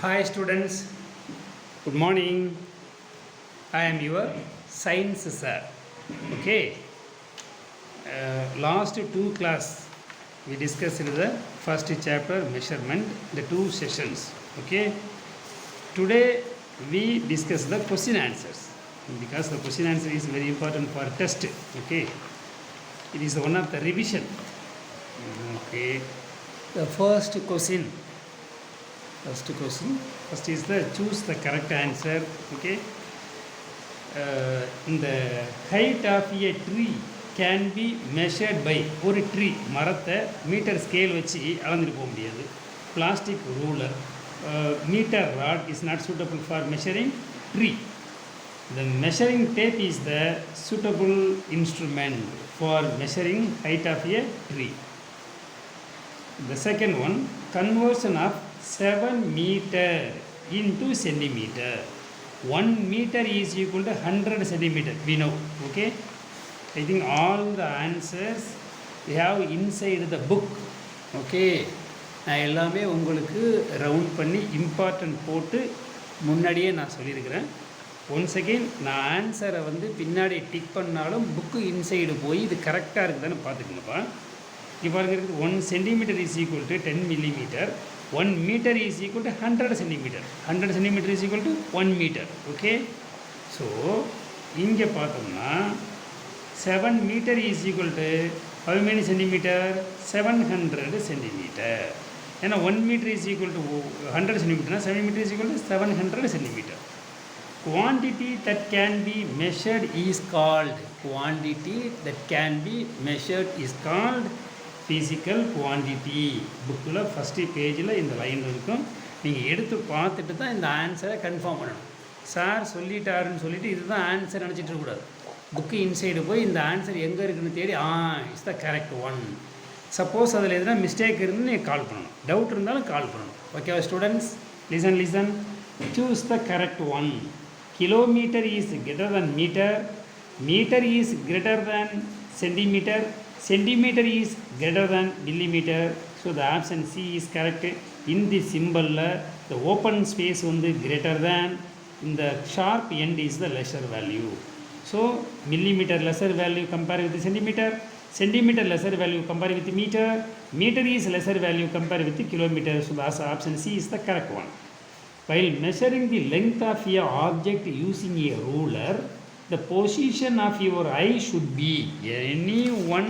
Hi students, good morning. I am your science sir. Okay, last two class we discussed the first chapter measurement, the two sessions. Okay, today we discuss the question answers because the question answer is very important for test. Okay, it is one of the revision. Okay, the first question. First is the choose the correct answer. Okay, the height of a tree can be measured by ஒரு tree மரத்தை metre scale வச்சு அளந்துட்டு போக முடியாது. Plastic ruler metre rod is not suitable for measuring tree. The measuring tape is the suitable instrument for measuring height of a tree. The second one, conversion of 7 meter into centimeter. 1 meter is equal to 100 centimeter. We know. Okay. I think all the answers we have inside the book. Okay. நான் எல்லாமே உங்களுக்கு round பண்ணி important போட்டு முன்னாடியே நான் சொல்லியிருக்கிறேன். Once again நான் ஆன்சரை பின்னாடி டிக் பண்ணாலும் புக்கு இன்சைடு போய் இது கரெக்டாக இருக்குதான்னு பார்த்துக்கணுப்பா. இப்போ பாருங்க, 1 centimetre is equal to 10 millimeter. 1 meter is equal to 100 centimeter. 100 centimeter is equal to 1 meter. Okay. So, இங்கே பார்த்தோம்னா 7 meter is equal to how many centimeter? 700 centimeter. ஏன்னா 1 meter is equal to 100 centimeter. 7 meter is equal to 700 centimeter. Quantity that can be measured is called. Quantity that can be measured is called physical quantity. புக்கில் first பேஜில் இந்த line இருக்கும். நீங்கள் எடுத்து பார்த்துட்டு தான் இந்த ஆன்சரை கன்ஃபார்ம் பண்ணணும். சார் சொல்லிட்டாருன்னு சொல்லிவிட்டு இதுதான் ஆன்சர் நினச்சிட்டு இருக்கக்கூடாது. புக்கு இன்சைடு போய் இந்த ஆன்சர் எங்கே இருக்குதுன்னு தேடி it's the correct one. Suppose அதில் எதுனா மிஸ்டேக் இருந்து நீங்கள் கால் பண்ணணும். டவுட் இருந்தாலும் கால் பண்ணணும். ஓகேவா students? Listen. Choose the correct one. Kilometer is greater than meter. Meter is greater than centimeter. Centimeter is greater than millimeter. So the option C is correct. In the symbol the open space greater than, in the sharp end is the lesser value. So millimeter lesser value compare with the centimeter. Centimeter lesser value compare with the meter. Meter is lesser value compare with the kilometer. So the option C is the correct one. While measuring the length of a object using a ruler, the position of your eye should be any one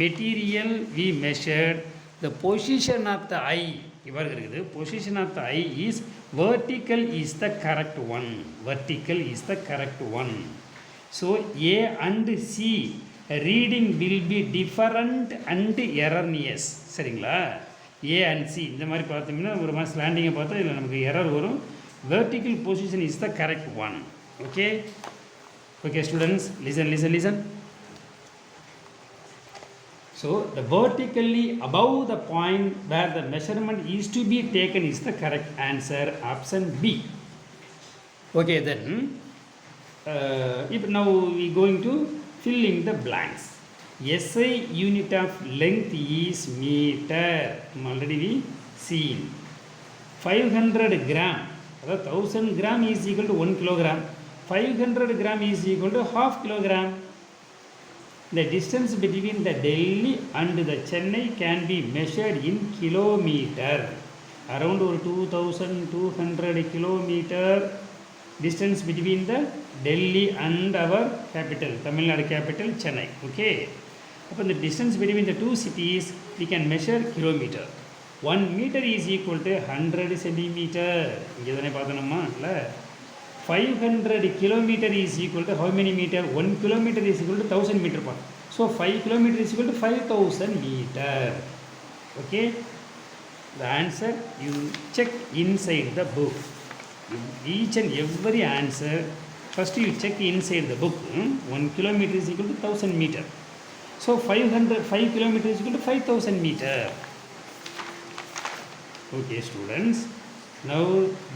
material we measured. The position of the eye, position of the eye is vertical is the correct one. Vertical is the correct one. So A and C reading will be different and erroneous. சரிங்களா? A and C இந்த மாதிரி பார்த்தீங்கன்னா ஒரு மாதிரி ஸ்லாண்டிங்கை பார்த்தா இதில் நமக்கு error வரும். Vertical position is the correct one. Okay students, listen. So the vertically above the point where the measurement is to be taken is the correct answer, option B. Okay then இப்போ now we going to fill in the blanks. SI unit of length is meter. Already we seen. 500 gram, 1000 gram is equal to 1 kilogram. 500 gram is equal to half kilogram. The distance between the Delhi and the Chennai can be measured in kilometer. Around 2200 kilometer distance between the Delhi and our capital, Tamil Nadu capital, Chennai. Okay. Upon the distance between the two cities, we can measure kilometer. 1 meter is equal to 100 centimeter. இங்கே தானே பார்த்தோம்மா இல்லை. 500 kilometer is equal to how many meter? 1 kilometer is equal to 1000 meter. So 5 kilometer is equal to 5000 meter. Okay. The answer you check inside the book. Each and every answer first you check inside the book. 1 kilometer is equal to 1000 meter. So 5 kilometers is equal to 5000 meter. Okay students, now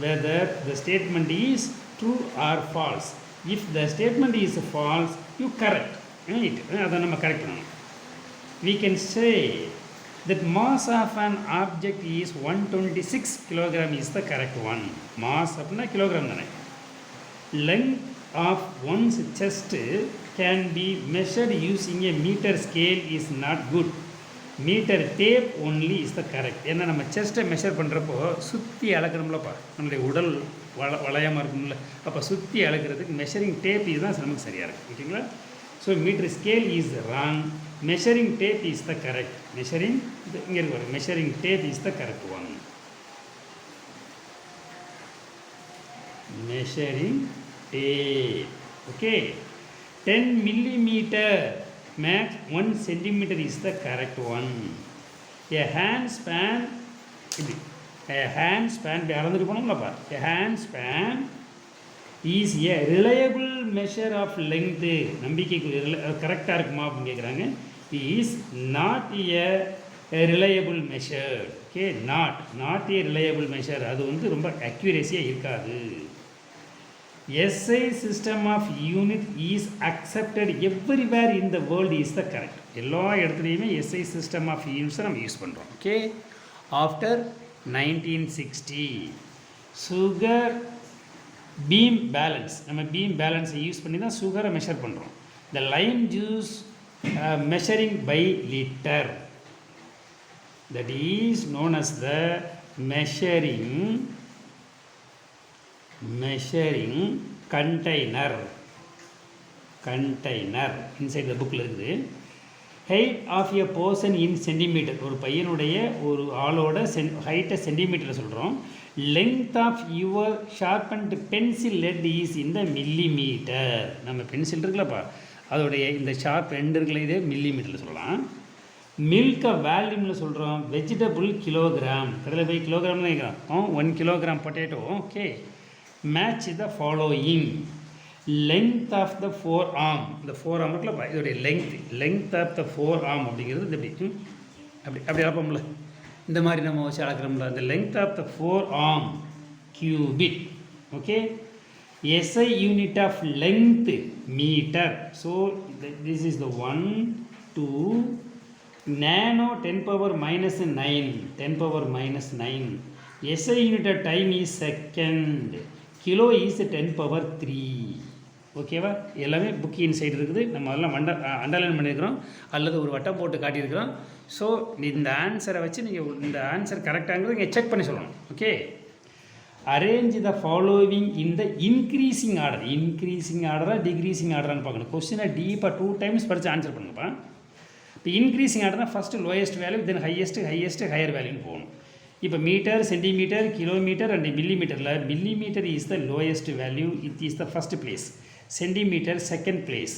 whether the statement is true or false. If the statement is false, you correct. Right? Adha nama correct pananum. We can say That mass of an object is 126 kilogram is the correct one. Mass அப்படின்னா kilogram தானே. Length of one's chest can be measured using a meter scale is not good. Meter tape only is the correct. ஏன்னா நம்ம செஸ்ட்டை measure பண்ணுறப்போ சுற்றி அளக்கணும்லப்பா, நம்மளுடைய உடல் வளையமாக இருக்கும்ல, அப்போ சுற்றி அளக்கிறதுக்கு மெஷரிங் டேப் இதுதான் நமக்கு சரியாக இருக்குது. ஓகேங்களா? So metre scale is wrong, measuring tape is the correct. Measuring இங்கே இருக்கு, measuring tape is the correct one. Measuring tape. Okay. 10 millimeter max 1 centimeter is the correct one. A handspan. A handspan. A handspan is a reliable measure of length. கரெக்டாக இருக்குமா அப்படின்னு கேட்குறாங்க. Is not a reliable measure. Okay, not a reliable measure. அது வந்து ரொம்ப அக்யூரேசியாக இருக்காது. SI system of unit is accepted everywhere in the world is the correct. எல்லா இடத்துலையுமே SI system of units நம்ம யூஸ் பண்ணுறோம். Okay, after 1960 sugar beam balance, நம்ம beam பேலன்ஸை யூஸ் பண்ணி தான் சுகரை மெஷர் பண்ணுறோம். The lime juice measuring by litre, that is known as the measuring container inside the bookல இருக்குது. height of a person in centimeter, ஒரு பையனுடைய ஒரு ஆளோட ஹைட்டை சென்டிமீட்டரில் சொல்கிறோம். length of your sharpened pencil lead is in the millimeter. நம்ம pencil இருக்குல்லப்பா, அதோடைய இந்த ஷார்ப் எண்ட் இருக்குல்ல, இதே மில்லிமீட்டரில் சொல்லலாம். மில்கை வேல்யூமில் சொல்கிறோம். வெஜிடபிள் கிலோகிராம், கடையில் போய் கிலோகிராம் தான் கேட்குறோம். 1 kilogram potato. Okay, match the following. Length of the forearm, இந்த ஃபோர் ஆர்ம் இருக்குல்லப்பா, இதோடைய length of the forearm அப்படிங்கிறது இந்த அப்படி அளப்போம்ல, இந்த மாதிரி நம்ம வச்சு அளக்கிறோம்ல, இந்த length of the forearm cubit. Okay, SI unit of length meter. So this is the 1 2 nano 10 power minus 9. SI unit of time is second. Kilo is 10 power 3. ஓகேவா? எல்லாமே புக் இன்சைட் இருக்குது. நம்ம அதெல்லாம் அண்டர்லைன் பண்ணியிருக்கிறோம் அல்லது ஒரு வட்டம் போட்டு காட்டியிருக்கிறோம். ஸோ இந்த ஆன்சரை வச்சு நீங்கள் இந்த ஆன்சர் கரெக்டாங்கிறது நீங்கள் செக் பண்ணி சொல்லணும். Okay, arrange the following in the increasing order. Increasing ஆர்டராக டிக்ரீசிங் ஆர்டரான்னு பார்க்கணும். கொஸ்டினை டீப்பாக 2 times படித்து ஆன்சர் பண்ணுங்கப்பா. இப்போ இன்க்ரீசிங் ஆர்டர்னா first lowest value, then highest higher வேல்யூன்னு போகணும். இப்போ மீட்டர், சென்டிமீட்டர், கிலோமீட்டர் அண்ட் மில்லிமீட்டரில் millimetre is the lowest value, it is the first place. Centimetre second place,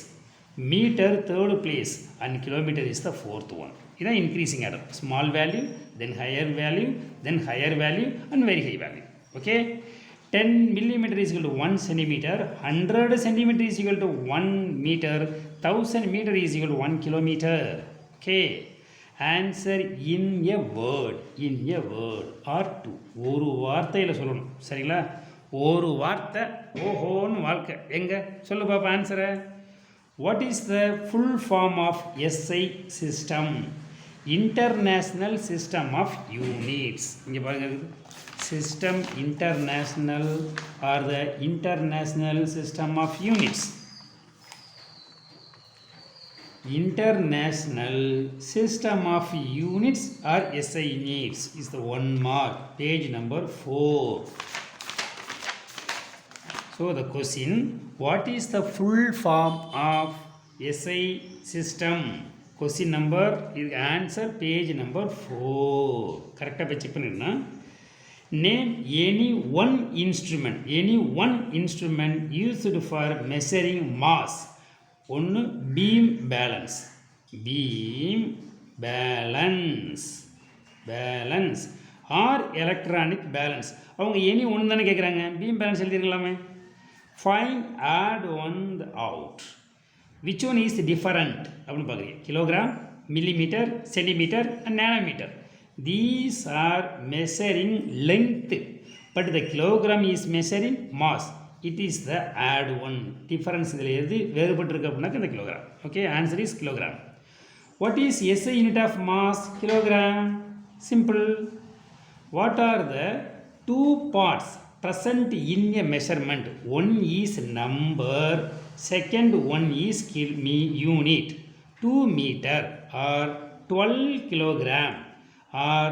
metre third place and kilometre is the fourth one. இதுதான் increasing order. Small value, then higher value, then higher value and very high value. Okay, 10 millimeter is equal to 1 centimeter, 100 centimeter is equal to 1 meter, 1000 meter is equal to 1 kilometer. Okay, answer in a word or two. ஒரு வார்த்தையில் சொல்லணும். சரிங்களா? ஒரு வார்த்தை, ஓஹோன்னு வாழ்க்கை. எங்கே சொல்லு பாப்பா ஆன்சரை. What is the full form of SI system? International system of units. இங்கே பாருங்க, system international or the international system of units. International system of units or SI units is the 1 mark, page number 4. So the question, what is the full form of SI system? Question number is answer page number 4. Correct ah check பண்ணிருந்தா. Name any one instrument used for measuring mass. ஒன்று beam balance or electronic balance. அவங்க any ஒன்று தானே கேட்குறாங்க. Beam balance எழுதிருக்கலாமே. Find add one out. Which one is different அப்படின்னு பார்க்குறீங்க. Kilogram, millimetre, centimetre and nanometre. These are measuring length, but the kilogram is measuring mass. It is the add one difference. இதில் எது வேறுபட்டு இருக்கு அப்படின்னாக்க இந்த kilogram. Okay, answer is kilogram. What is SI unit of mass? Kilogram. Simple. What are the two parts present in a measurement? One is number, second one is unit. 2 meter or 12 kilogram or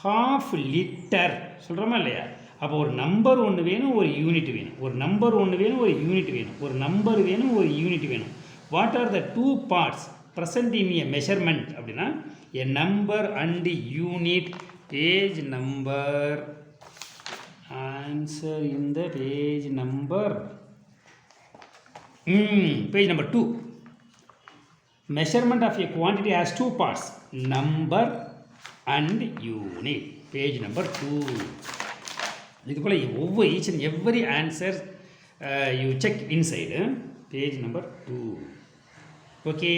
half liter. சொல்கிறோமா இல்லையா? அப்போ ஒரு number ஒன்று வேணும், ஒரு unit வேணும். ஒரு number ஒன்று வேணும், ஒரு யூனிட் வேணும். ஒரு நம்பர் வேணும், ஒரு யூனிட் வேணும். What are the two parts present in a measurement அப்படின்னா a number and unit. Page number, answer இந்த page number page number 2. Measurement of a quantity has two parts, number and unit. Page number 2. இது போல் ஒவ்வொரு each and every answer you check inside. Page number 2. Okay,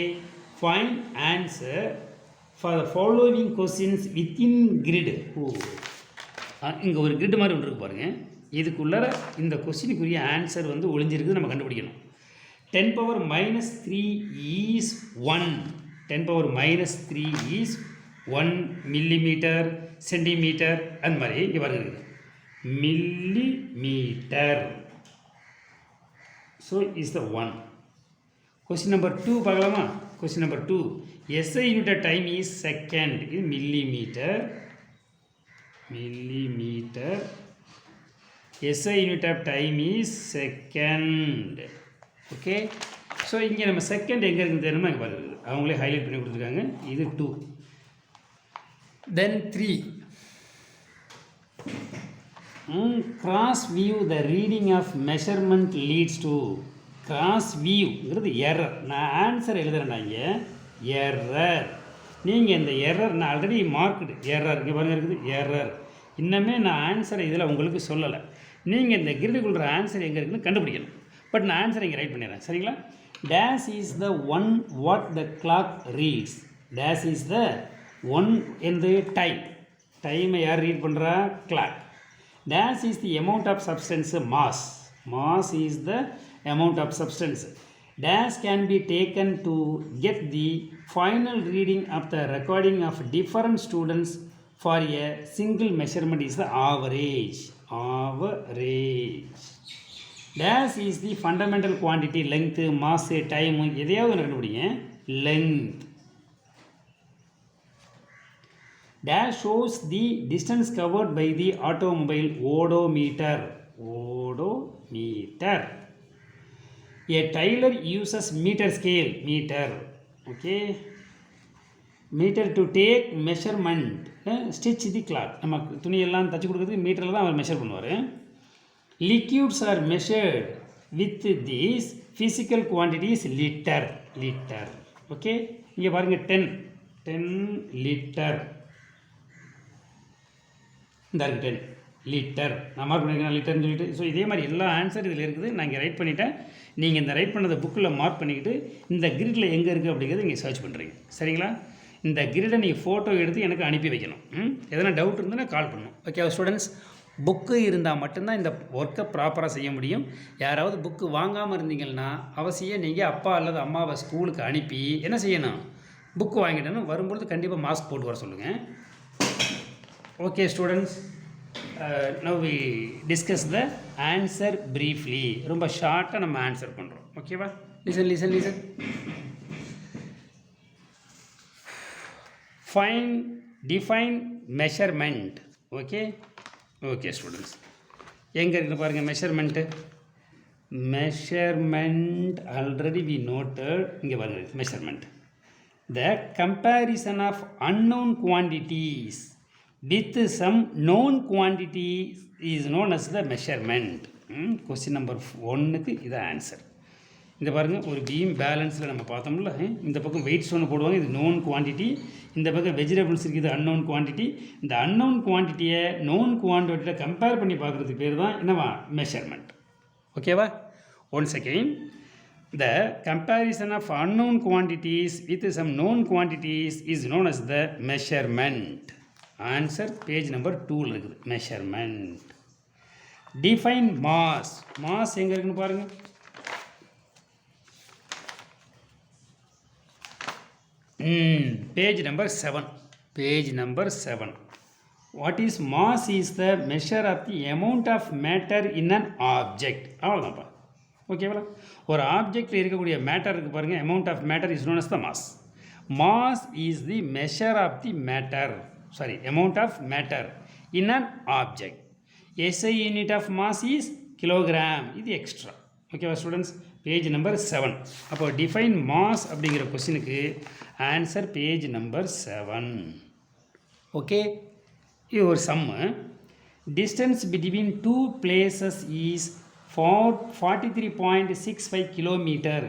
find answer for the following questions within grid. இங்கே ஒரு grid மாதிரி ஒன்று இருக்கு பாருங்கள். இதுக்குள்ளே இந்த கொஸ்டினுக்குரிய ஆன்சர் வந்து ஒளிஞ்சிருக்கு, நம்ம கண்டுபிடிக்கணும். 10 power minus 3 is 1. 10 power minus 3 is 1 millimeter, centimeter அந்த மாதிரி இங்கே பாருங்க millimeter. So is the 1. Question number 2 பார்க்கலாமா? Question number 2. SI unit of time is second. இது millimeter. SI unit of time is second. Okay. So இங்கே நம்ம second எங்கே இருக்குன்னு தெரியுமா? இங்கே பார்க்குறது அவங்களே ஹைலைட் பண்ணி கொடுத்துருக்காங்க. இது 2. Then 3. Cross view the reading of measurement leads to. Cross வியூங்கிறது எரர். நான் ஆன்சர் எழுதுறேன்னா இங்கே எரர். நீங்கள் இந்த எரர் நான் ஆல்ரெடி மார்க்குடு எரர் இங்கே பாருங்க இருக்குது எரர். இன்னமே நான் ஆன்சரை இதில் உங்களுக்கு சொல்லலை. நீங்கள் இந்த கிரிடுக்குள்ள ஆன்சர் எங்கே இருக்குன்னு கண்டுபிடிக்கணும். பட் நான் ஆன்சர் இங்கே ரைட் பண்ணிடுறேன். சரிங்களா? Dash is the one what the clock reads. Dash is the one இந்த டைம். டைமை யார் ரீட் பண்ணுறா? Clock. Dash is the amount of substance mass. Mass is the amount of substance. Dash can be taken to get the final reading of the recording of different students for a single measurement is the average. Average. Dash is the fundamental quantity. Length, mass, time எதையாவது கண்டுபிடிங்க. Length. Dash shows the distance covered by the automobile. Odometer. Odometer. A tailor uses metre scale. Metre. Okay. Metre to take measurement. Stitch the cloth. நம்ம துணியெல்லாம் தச்சு கொடுக்குறதுக்கு மீட்டரில் தான் அவர் measure பண்ணுவார். Liquids are measured with these physical quantities. Liter. Okay. இங்கே பாருங்கள் 10 லிட்டர். இந்த இருக்கு 10 லிட்டர். நான் மார்க் பண்ணிக்கிறேன் லிட்டர்னு சொல்லிட்டு. ஸோ இதே மாதிரி எல்லா ஆன்சர் இதில் இருக்குது. நான் இங்கே ரைட் பண்ணிட்டேன். நீங்கள் இந்த ரைட் பண்ணதை புக்கில் மார்க் பண்ணிக்கிட்டு இந்த கிரிடில் எங்கே இருக்குது அப்படிங்கிறது இங்கே சர்ச் பண்ணுறீங்க. சரிங்களா? இந்த கிரிடை நீங்கள் ஃபோட்டோ எடுத்து எனக்கு அனுப்பி வைக்கணும். எதனா டவுட் இருந்ததுன்னா கால் பண்ணணும். Okay students? புக்கு இருந்தால் மட்டும்தான் இந்த ஒர்க்கை ப்ராப்பராக செய்ய முடியும். யாராவது புக்கு வாங்காமல் இருந்தீங்கன்னா அவசியம் நீங்கள் அப்பா அல்லது அம்மாவை ஸ்கூலுக்கு அனுப்பி என்ன செய்யணும்? புக்கு வாங்கிட்டேன்னு வரும்பொழுது கண்டிப்பாக மாஸ்க் போட்டு வர சொல்லுங்கள். Okay students, now we discuss the answer briefly. ரொம்ப ஷார்ட்டாக நம்ம ஆன்சர் பண்ணுறோம். ஓகேவா? Listen. Define measurement. Okay students, எங்கே இருக்குது பாருங்கள் மெஷர்மெண்ட் ஆல்ரெடி வி நோட்டட். இங்கே பாருங்கள் measurement. The comparison of unknown quantities with some known quantities is known as the measurement. Question number 1க்கு இது ஆன்சர். இந்த பாருங்கள், ஒரு பீம் பேலன்ஸில் நம்ம பார்த்தோம்ல, இந்த பக்கம் வெயிட்ஸ் ஒன்று போடுவாங்க, இது நோன் குவான்டிட்டி. இந்த பக்கம் வெஜிடபிள்ஸ் இருக்குது, அன்னோன் குவான்டிட்டி. இந்த அன்னோன் குவான்டிட்டியை நோன் குவான்டிட்டியில் கம்பேர் பண்ணி பார்க்குறதுக்கு பேர் தான் என்னவா? மெஷர்மெண்ட். ஓகேவா? Once again, the comparison of unknown quantities with some known quantities is known as the measurement. Answer page number 2ல் இருக்குது, மெஷர்மெண்ட். Define mass. மாஸ் எங்கே இருக்குன்னு பாருங்கள். Page number 7. Page number 7. What is mass is the measure of the amount of matter in an object. அவ்வளோதான்ப்பா. ஓகேவா? ஒரு ஆப்ஜெக்டில் இருக்கக்கூடிய matter இருக்குது பாருங்கள். amount of matter is known as the mass. Mass is the measure of the matter. Amount of matter in an object. SI unit of mass is kilogram. இது extra. ஓகேவா students? Page number 7. அப்போ define mass அப்படிங்கிற கொஸ்டினுக்கு answer page number 7. Okay, இது ஒரு sum. Distance between two places is 43.65 kilometre.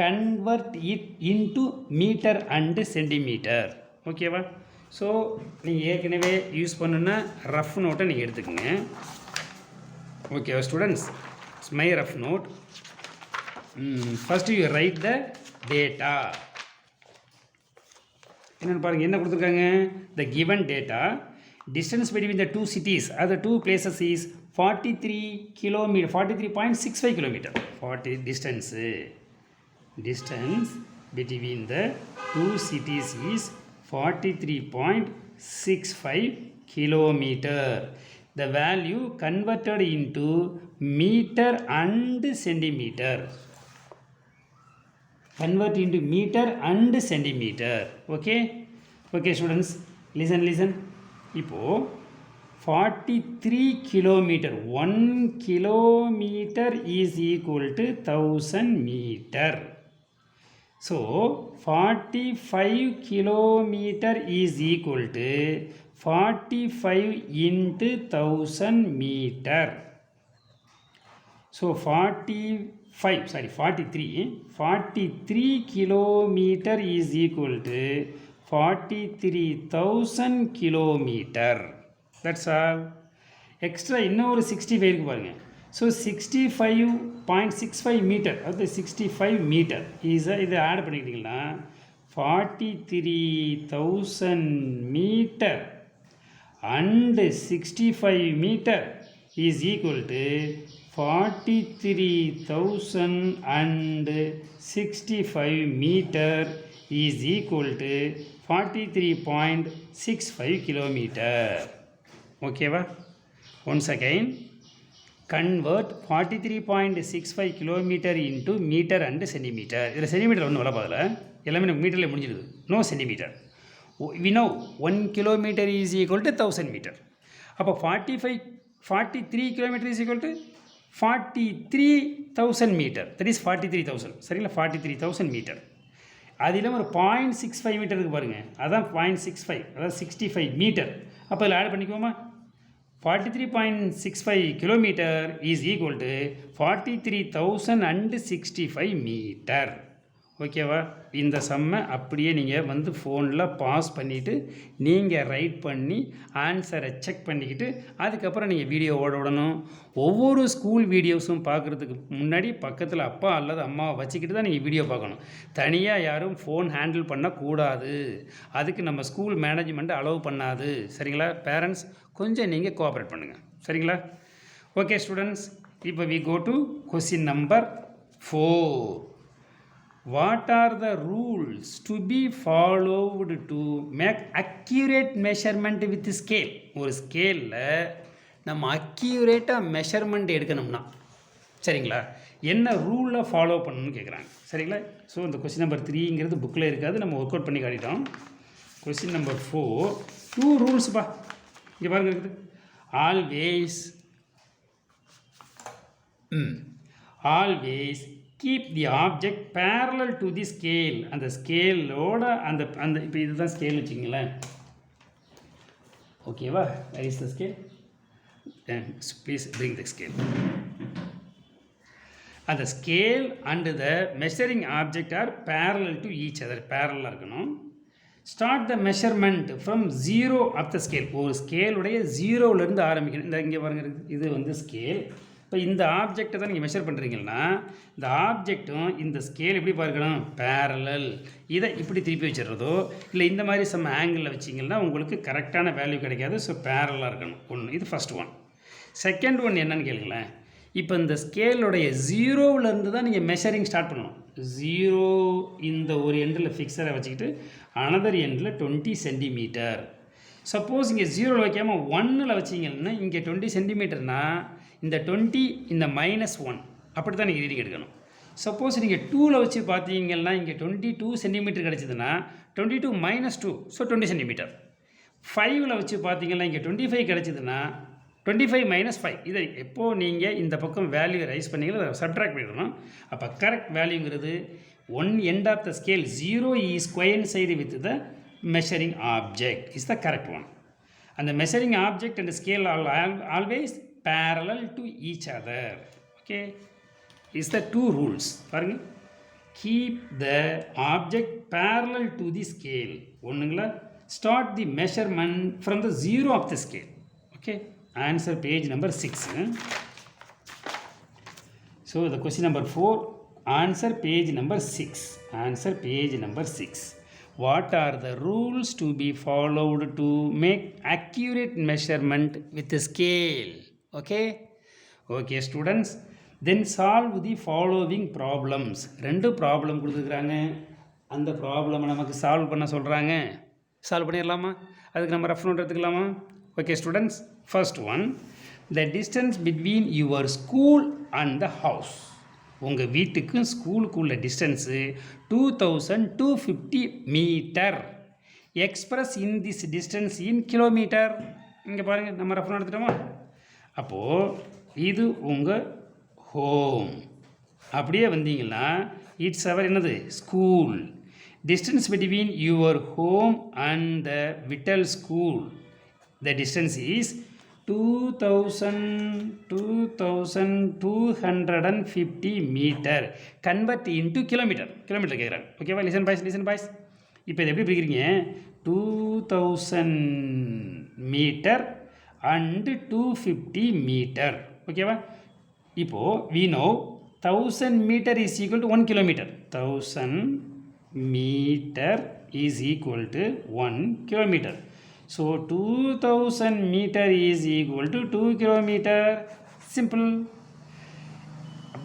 Convert it into metre and centimetre. ஓகேவா? So நீங்கள் ஏற்கனவே யூஸ் பண்ணுன்னா ரஃப் நோட்டை நீங்கள் எடுத்துக்கோங்க. ஓகேவா students? My rough note. First you write the data. என்னென்னு பாருங்கள், என்ன கொடுத்துருக்காங்க? The given data distance between the two cities or the two places is 43 kilometer, 43.65 kilometer. Distance between the two cities is 43.65 kilometer. The value converted into meter and centimeter. Convert into meter and centimeter. Okay students, listen. இப்போது 43 kilometre, 1 kilometre is equal to 1000 metre. So 45 kilometre is equal to 45 into 1000 metre. So 43 kilometre is equal to 43,000 kilometre. That's all. Extra இன்னும் ஒரு 65 இருக்கு பாருங்கள். So 65.65 metre, அது 65 metre இதை add பண்ணிக்கிட்டிங்கன்னா 43,000 metre and 65 metre is equal to 43,000 and 65 metre is equal to 43.65 kilometre. ஓகேவா? Once again convert 43.65 kilometre into metre and centimetre. இதில் centimetre ஒன்றும் வர பதில், எல்லாமே நமக்கு மீட்டரில் முடிஞ்சிடுது. No centimetre. We know 1 kilometre is equal to 1000 metre. அப்போ 43 kilometre is equal to 43,000 metre. That is 43,000. சரிங்களா? 43,000 மீட்டர். அது இல்லாமல் ஒரு 0.65 மீட்டர் இருக்குது பாருங்கள், அதான் 0.65, அதாவது 65 மீட்டர். அப்போ இதில் ஆட் பண்ணிக்குவோமா? 43.65 kilometre is equal to 43,065 metre. ஓகேவா? இந்த சம்மை அப்படியே நீங்கள் ஃபோனில் பாஸ் பண்ணிவிட்டு நீங்கள் ரைட் பண்ணி ஆன்சரை செக் பண்ணிக்கிட்டு அதுக்கப்புறம் நீங்கள் வீடியோ விடணும். ஒவ்வொரு ஸ்கூல் வீடியோஸும் பார்க்குறதுக்கு முன்னாடி பக்கத்தில் அப்பா அல்லது அம்மாவை வச்சுக்கிட்டு தான் நீங்கள் வீடியோ பார்க்கணும். தனியாக யாரும் ஃபோன் ஹேண்டில் பண்ணக்கூடாது. அதுக்கு நம்ம ஸ்கூல் மேனேஜ்மெண்ட் அலோவ் பண்ணாது. சரிங்களா? பேரண்ட்ஸ் கொஞ்சம் நீங்கள் கோஆப்ரேட் பண்ணுங்கள். சரிங்களா? ஓகே ஸ்டூடெண்ட்ஸ், இப்போ we go to question number 4. What are the rules to be followed to make accurate measurement with scale? ஒரு ஸ்கேலில் நம்ம அக்யூரேட்டாக மெஷர்மெண்ட் எடுக்கணும்னா சரிங்களா, என்ன ரூலில் ஃபாலோ பண்ணணும்னு கேட்குறாங்க. சரிங்களா? ஸோ இந்த கொஸ்டின் நம்பர் 3ங்கிறது புக்கில் இருக்காது, நம்ம ஒர்க் அவுட் பண்ணி காட்டிட்டோம். Question number 4, 2 ரூல்ஸ்ப்பா. இங்கே பாருங்க இருக்குது. Always keep the object parallel to the scale. அந்த ஸ்கேலோட அந்த இப்போ இதுதான் ஸ்கேல் வச்சுங்களேன். ஓகேவா? where is the scale? Please bring the scale. அந்த scale and the measuring object are parallel to each other. parallel இருக்கணும். start the measurement from 0 of the scale. ஒரு ஸ்கேலுடைய 0லேருந்து ஆரம்பிக்கணும். இந்த இங்கே பாருங்க, இது ஸ்கேல். இப்போ இந்த ஆப்ஜெக்டை தான் நீங்கள் மெஷர் பண்ணுறீங்கன்னா இந்த ஆப்ஜெக்டும் இந்த ஸ்கேல் எப்படி பார்க்கணும்? பேரலல். இதை இப்படி திருப்பி வச்சிடுறதோ இல்லை இந்த மாதிரி சம் ஆங்கிளில் வச்சிங்கன்னா உங்களுக்கு கரெக்டான வேல்யூ கிடைக்காது. ஸோ பேரலாக இருக்கணும். ஒன்று, இது ஃபஸ்ட் ஒன். செகண்ட் ஒன் என்னன்னு கேளுங்களேன். இப்போ இந்த ஸ்கேலோடைய ஜீரோவிலேருந்து தான் நீங்கள் மெஷரிங் ஸ்டார்ட் பண்ணணும். ஜீரோ இந்த ஒரு எண்டில் ஃபிக்ஸரை வச்சுக்கிட்டு அனதர் எண்டில் 20 சென்டிமீட்டர். சப்போஸ் இங்கே ஜீரோவில் வைக்காமல் 1ல் வச்சிங்கன்னா இங்கே 20 சென்டிமீட்டர்னா இந்த 20 இந்த -1 அப்படி தான் நீங்கள் ரீடிங் எடுக்கணும். சப்போஸ் நீங்கள் 2ல் வச்சு பார்த்தீங்கன்னா இங்கே 22 சென்டிமீட்டர் கிடச்சிதுன்னா 22 -2 ஸோ 20 சென்டிமீட்டர். 5ல் வச்சு பார்த்தீங்கன்னா இங்கே 25 கிடச்சிதுன்னா 25 - 5 இதை எப்போது நீங்கள் இந்த பக்கம் வேல்யூ ரைஸ் பண்ணிங்கன்னா அதை சப்ட்ராக்ட் பண்ணிடணும். அப்போ கரெக்ட் வேல்யூங்கிறது one end of the scale 0 is coincide with the measuring object is the correct one. And the measuring object and the scale are always parallel to each other. Okay, is the two rules. பாருங்க, keep the object parallel to the scale. ஒன்றுங்களா start the measurement from the zero of the scale. Okay, answer page number 6. So the question number 4, answer page number 6. Answer page number 6. What are the rules to be followed to make accurate measurement with the scale? Okay, okay students, then solve the following problems. ரெண்டு problem கொடுத்துருக்குறாங்க, அந்த ப்ராப்ளமை நமக்கு solve பண்ண சொல்கிறாங்க. Solve பண்ணிடலாமா? அதுக்கு நம்ம refer note எடுத்துக்கலாமா? Okay students, first one, the distance between your school and the house. உங்கள் வீட்டுக்கும் ஸ்கூலுக்குள்ள distance 2250 metre. Express in this distance in kilometre. இங்கே பாருங்கள், நம்ம ரெஃபர் எடுத்துட்டோமா? அப்போது இது உங்கள் ஹோம். அப்படியே வந்தீங்கன்னா இட்ஸ் அவர் என்னது school. Distance between your home and the vital school, the distance is 2250 meter. Convert into kilometer. Kilometer கேட்குறாங்க. ஓகேவா? Listen boys. இப்போ இது எப்படி பிரிக்கிறீங்க? 2000 மீட்டர் அண்டு 250 மீட்டர். ஓகேவா? இப்போது we know 1000 meter is equal to 1 kilometer. 1000 meter is equal to 1 kilometer. So 2000 meter is equal to 2 kilometer. Simple.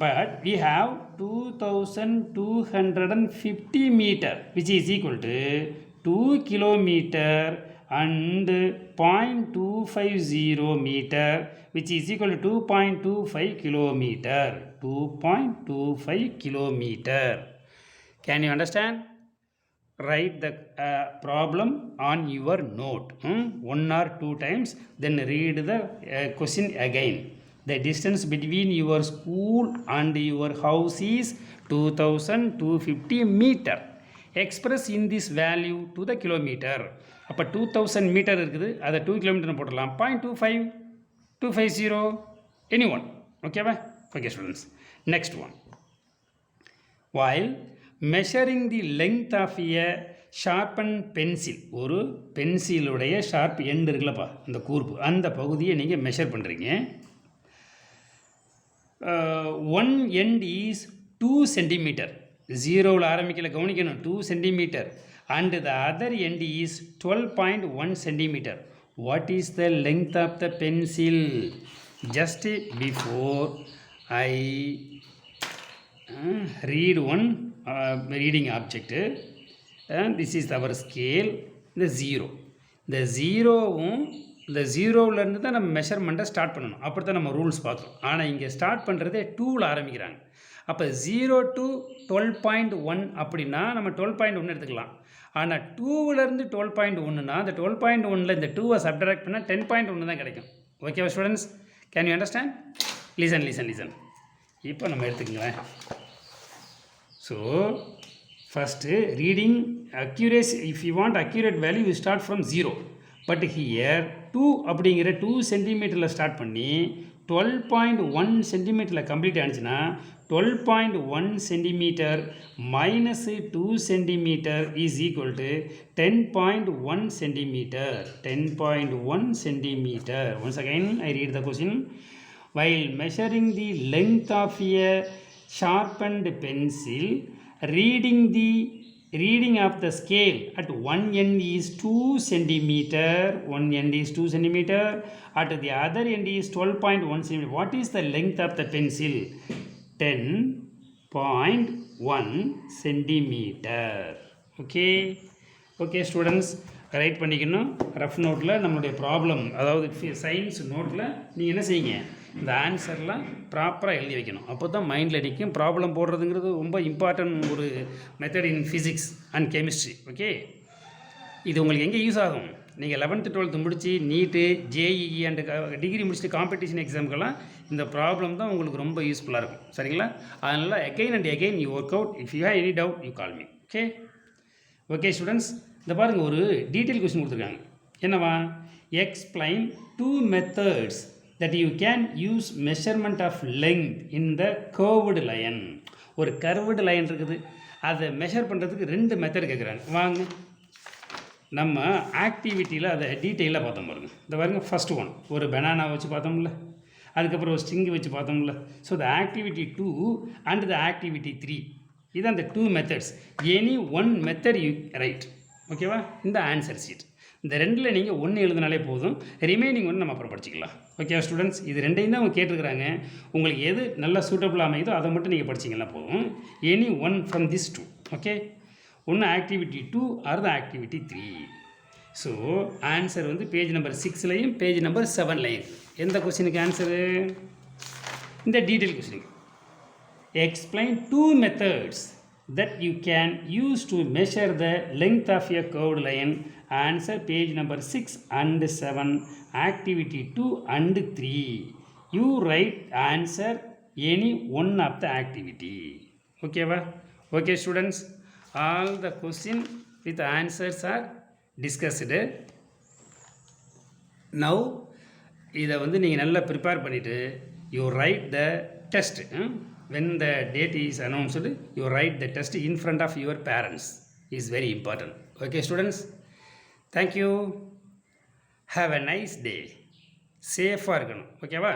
But we have 2250 meter which is equal to 2 kilometer and 0.250 meter which is equal to 2.25 kilometer. 2.25 kilometer. Can you understand? Write the problem on your note 1 or 2 times, then read the question again. The distance between your school and your house is 2250 meter. Express in this value to the kilometer. அப்போ 2000 metre இருக்குது, அதை 2 kilometre போடலாம். 0.25 250 any one. ஓகேவா? Okay students, next one. while measuring the length of a sharpened pencil, ஒரு பென்சிலுடைய sharp end இருக்குல்லப்பா, அந்த கூர்ப்பு, அந்த பகுதியை நீங்கள் மெஷர் பண்ணுறீங்க. One end is 2 centimetre. ஜீரோவில் ஆரம்பிக்கல, கவனிக்கணும். 2 centimetre and the other end is 12.1 centimetre. What is the length of the pencil? Just before I read one reading object, this is our scale, the zero. இந்த ஜீரோவும் இந்த ஜீரோவிலேருந்து தான் நம்ம மெஷர்மெண்ட்டை start பண்ணணும். அப்படி தான் நம்ம ரூல்ஸ் பார்த்தோம். ஆனால் இங்கே ஸ்டார்ட் பண்ணுறதே 2ல் ஆரம்பிக்கிறாங்க. அப்போ 0 to 12.1 அப்படின்னா நம்ம 12.1 எடுத்துக்கலாம். ஆனால் 2விலேருந்து 12.1னா அந்த 12.1ல் இந்த 2வை சப்ட்ராக்ட் பண்ணால் 10.1 தான் கிடைக்கும். ஓகேவா students? Can you understand? Listen. இப்போ நம்ம எடுத்துக்கங்களேன். So first reading accuracy, if you want accurate value you start from 0. But here 2 அப்படிங்கிற 2 சென்டிமீட்டரில் ஸ்டார்ட் பண்ணி 12.1 சென்டிமீட்டரில் கம்ப்ளீட் ஆனிச்சுன்னா 12.1 centimetre minus 2 centimetre is equal to 10.1 centimetre. 10.1 centimetre. Once again I read the question. While measuring the length of a sharpened pencil, reading the reading of the scale at one end is 2 centimeter, one end is 2 centimeter, at the other end is 12.1 centimeter. What is the length of the pencil? 10.1 centimeter. Okay students, right பண்ணிக்கணும். Rough நோட்டில் நம்மளுடைய problem, அதாவது science நோட்டில் நீங்கள் என்ன செய்யுங்க, இந்த ஆன்சர்லாம் ப்ராப்பராக எழுதி வைக்கணும். அப்போ தான் மைண்டில் நிற்கும். ப்ராப்ளம் போடுறதுங்கிறது ரொம்ப இம்பார்ட்டன்ட் ஒரு method in physics and chemistry. Okay, இது உங்களுக்கு எங்கே யூஸ் ஆகும்? நீங்கள் 11th 12th முடித்து நீட்டு, ஜேஇஇ அண்ட் டிகிரி முடிச்சுட்டு காம்படிஷன் எக்ஸாமுக்கெல்லாம் இந்த ப்ராப்ளம் தான் உங்களுக்கு ரொம்ப யூஸ்ஃபுல்லாக இருக்கும். சரிங்களா? அதனால் again and again you work out. If you have any doubt you call me. Okay students, இந்த பாருங்கள், ஒரு டீட்டெயில் கொஸ்டின் கொடுத்துருக்காங்க. என்னவா? Explain 2 methods that you can use measurement of length in the curved line. ஒரு curved line இருக்குது, அதை measure பண்ணுறதுக்கு 2 method கேட்குறாங்க. வாங்க நம்ம ஆக்டிவிட்டியில் அதை டீட்டெயிலாக பார்த்தோம் பாருங்க. இந்த பாருங்க, ஃபஸ்ட் ஒன் ஒரு பனானா வச்சு பார்த்தோம்ல, அதுக்கப்புறம் ஒரு ஸ்ட்ரிங் வச்சு பார்த்தோம்ல. So the activity 2 and the activity 3, இதுதான் அந்த 2 methods. Any one method you right. ஓகேவா? இந்த ஆன்சர் ஷீட் இந்த 2ல் நீங்கள் 1 எழுதினாலே போதும். ரிமைனிங் ஒன்று நம்ம அப்புறம் படிச்சிக்கலாம். ஓகே ஸ்டூடெண்ட்ஸ், இது 2ஐயும் தான் அவங்க கேட்டிருக்கிறாங்க. உங்களுக்கு எது நல்லா சூட்டபுளாக அமையுதோ அதை மட்டும் நீங்கள் படிச்சிங்கன்னா போதும். Any one from this 2. Okay, ஒன்று activity 2 or the activity 3. So answer வந்து பேஜ் நம்பர் 6லையும் பேஜ் நம்பர் 7லையும். எந்த கொஸ்டினுக்கு ஆன்சரு? இந்த டீட்டெயில் கொஸ்டினுக்கு. Explain 2 methods that you can use to measure the length of a curved line. Answer page number 6 and 7, activity 2 and 3. You write answer any one of the activity. Okay va? Okay students, all the question with answers are discussed. Now இதை வந்து நீங்கள் நல்லா prepare பண்ணிவிட்டு you write the test. When the date is announced, you write the test in front of your parents. Is very important. Okay students, thank you. Have a nice day. Safe இருக்கணும். ஓகேவா?